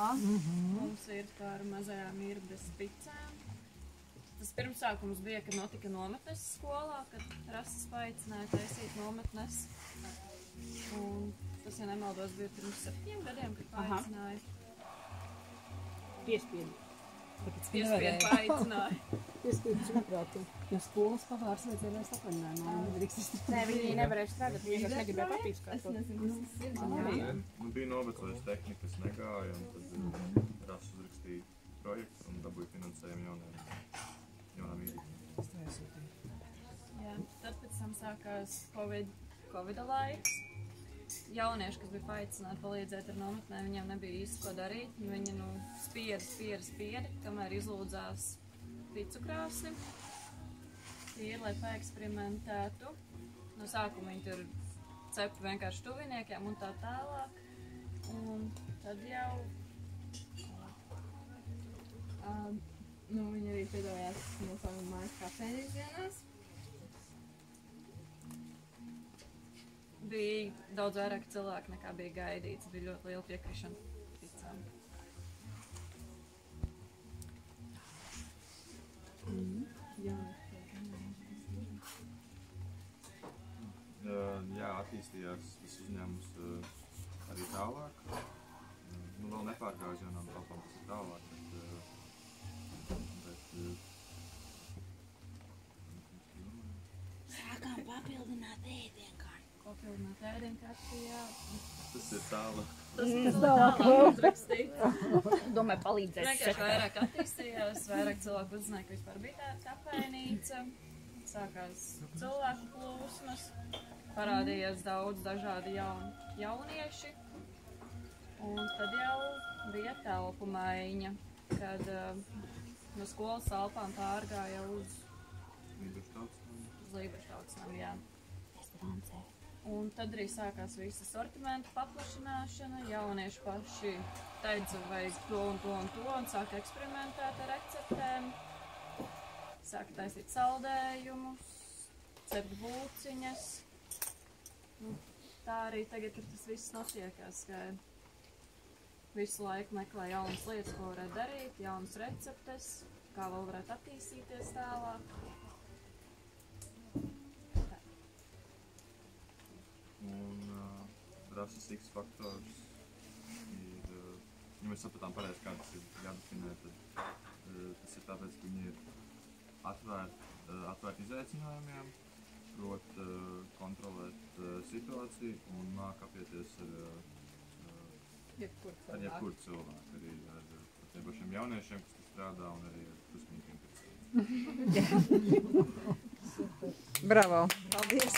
Mums ir par mazajām Irbes picēm. Tas pirmsākums bija, kad notika nometnes skolā, kad Rasis paaicināja taisīt nometnes. Un tas, ja nemaldos, bija pirms 7 gadiem, kad paaicināja. Piespiedu. Piespiedu paaicināja. Piespiedu čuprātu. Jo skolas pavārs vajadzēja atvaļinājumā. Nē, viņi nevarēja strādāt, viņi vienkārši negribēja papīskāt. Bija novecojis tehnika, kas negāja, un tad Rasis uzrakstīja projektu un dabūja finansējumu jaunām īrītēm. Jā, tad pēc tam sākās Covida laiks. Jaunieši, kas bija paaicināti palīdzēt ar nometnēm, viņiem nebija īsti ko darīt. Viņi spieda, kamēr izlūdzās picu krāsi. Tīri, lai paeksperimentētu. No sākuma viņi tur ceptu vienkārši tuviniekiem un tā tālāk. Un tad jau... Viņi arī piedalījās no savām mājas kafēnijas dienās. Bija daudz vairāk cilvēku nekā bija gaidīts. Bija ļoti liela piekrišana picām. Jā, attīstījās tas uzņēmums arī tālāk. Vēl nepārgājas jaunām telpām, tas ir tālāk. Sākām papildināt ēdienkārti. Jā. Tas ir tālāk. Tas ir tālāk uzrakstīts. Domāju, palīdzēs. Vienkārši vairāk attīstījās, vairāk cilvēku uzzināja, ka vispār bija tāda kafejnīca. Sākās cilvēku plūsmas. Parādījās daudz dažādi jaunieši. Un tad jau bija telpu maiņa, kad no skolas telpām pārgāja uz Līberštaucnām, jā. Un tad arī sākās visa sortimenta paplašināšana. Jaunieši paši teica, vajag to un to un to, un sāka eksperimentēt ar receptēm. Sāka taisīt saldējumus, cept būciņas. Tā arī tagad ir tas viss notiekās, ka visu laiku meklē jaunas lietas, ko varētu darīt, jaunas receptes, kā vēl varētu attīstīties tālāk. Un Rasis X faktors ir, ja mēs sapratām pareizi, kā tas ir jādefinē, tad tas ir tāpēc, ka viņi ir atvērti izaicinājumiem, prot kontrolēt situāciju un māk apieties ar jebkuru cilvēku, arī ar tiem pašiem jauniešiem, kas strādā, un arī ar pusmītiem. Bravo! Paldies!